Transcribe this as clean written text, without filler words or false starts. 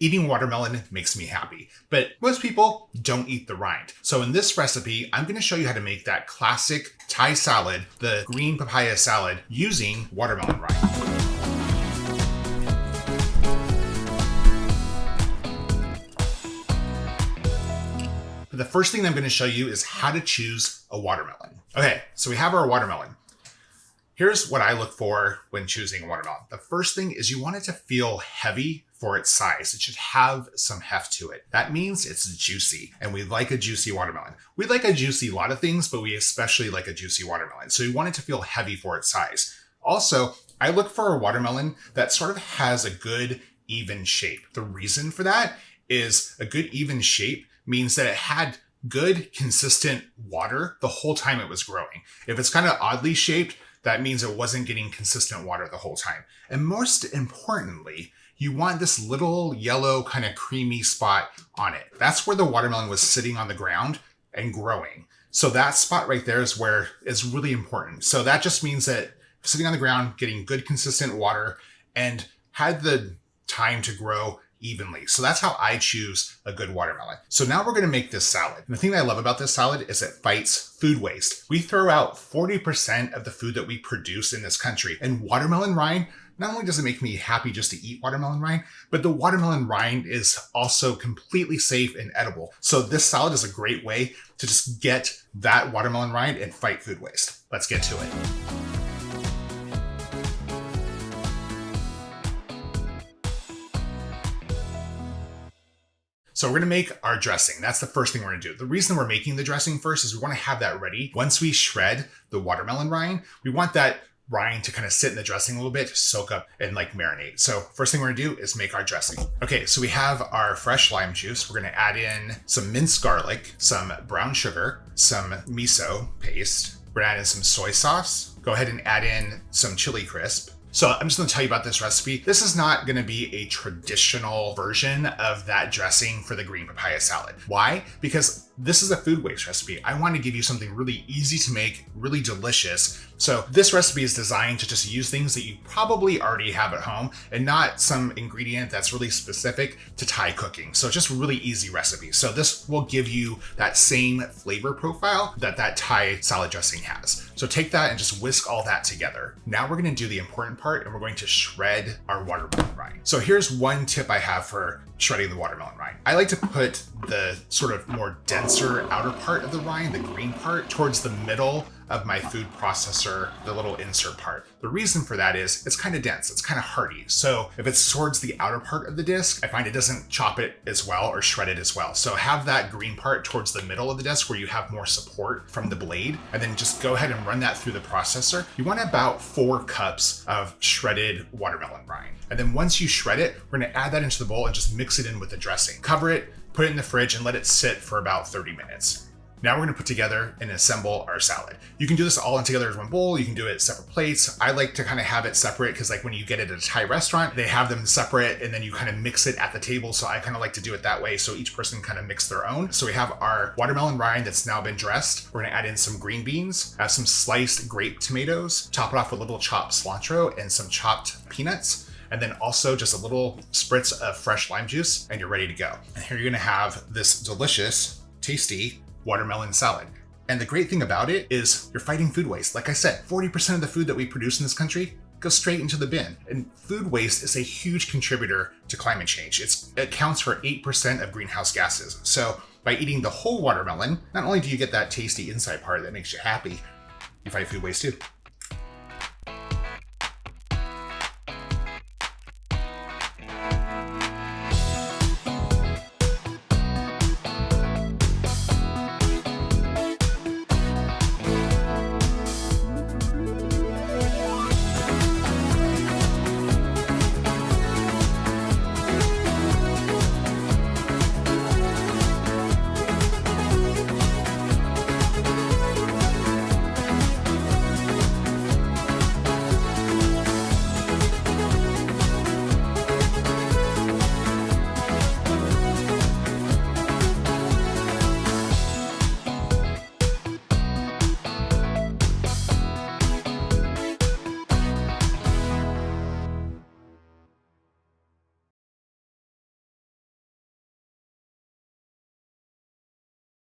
Eating watermelon makes me happy, but most people don't eat the rind. So in this recipe, I'm going to show you how to make that classic Thai salad, the green papaya salad, using watermelon rind. The first thing I'm going to show you is how to choose a watermelon. Okay, so we have our watermelon. Here's what I look for when choosing a watermelon. The first thing is you want it to feel heavy for its size. It should have some heft to it. That means it's juicy, and we like a juicy watermelon. We like a juicy lot of things, but we especially like a juicy watermelon. So you want it to feel heavy for its size. Also, I look for a watermelon that sort of has a good, even shape. The reason for that is a good, even shape means that it had good, consistent water the whole time it was growing. If it's kind of oddly shaped, that means it wasn't getting consistent water the whole time. And most importantly, you want this little yellow kind of creamy spot on it. That's where the watermelon was sitting on the ground and growing. So that spot right there is where it's really important. So that just means that sitting on the ground, getting good consistent water, and had the time to grow evenly. So that's how I choose a good watermelon. So now we're going to make this salad. And the thing that I love about this salad is it fights food waste. We throw out 40% of the food that we produce in this country. And watermelon rind, not only does it make me happy just to eat watermelon rind, but the watermelon rind is also completely safe and edible. So this salad is a great way to just get that watermelon rind and fight food waste. Let's get to it. So we're going to make our dressing. That's the first thing we're going to do. The reason we're making the dressing first is we want to have that ready. Once we shred the watermelon rind, we want that rind to kind of sit in the dressing a little bit, soak up and like marinate. So first thing we're going to do is make our dressing. Okay, so we have our fresh lime juice. We're going to add in some minced garlic, some brown sugar, some miso paste. We're going to add in some soy sauce. Go ahead and add in some chili crisp. So I'm just going to tell you about this recipe. This is not going to be a traditional version of that dressing for the green papaya salad. Why? Because this is a food waste recipe. I want to give you something really easy to make, really delicious. So this recipe is designed to just use things that you probably already have at home and not some ingredient that's really specific to Thai cooking. So just really easy recipe. So this will give you that same flavor profile that Thai salad dressing has. So take that and just whisk all that together. Now we're going to do the important part, and we're going to shred our watermelon rind. So here's one tip I have for shredding the watermelon rind. I like to put the sort of more denser outer part of the rind, the green part, towards the middle of my food processor, the little insert part. The reason for that is it's kind of dense, it's kind of hearty. So if it's towards the outer part of the disc, I find it doesn't chop it as well or shred it as well. So have that green part towards the middle of the disc where you have more support from the blade, and then just go ahead and run that through the processor. You want about 4 cups of shredded watermelon rind. And then once you shred it, we're gonna add that into the bowl and just mix it in with the dressing. Cover it, put it in the fridge, and let it sit for about 30 minutes. Now we're going to put together and assemble our salad. You can do this all in together as one bowl. You can do it at separate plates. I like to kind of have it separate because like when you get it at a Thai restaurant, they have them separate and then you kind of mix it at the table. So I kind of like to do it that way. So each person kind of mix their own. So we have our watermelon rind that's now been dressed. We're going to add in some green beans, add some sliced grape tomatoes, top it off with a little chopped cilantro and some chopped peanuts. And then also just a little spritz of fresh lime juice, and you're ready to go. And here you're going to have this delicious, tasty watermelon salad. And the great thing about it is you're fighting food waste. Like I said, 40% of the food that we produce in this country goes straight into the bin. And food waste is a huge contributor to climate change. It accounts for 8% of greenhouse gases. So by eating the whole watermelon, not only do you get that tasty inside part that makes you happy, you fight food waste too.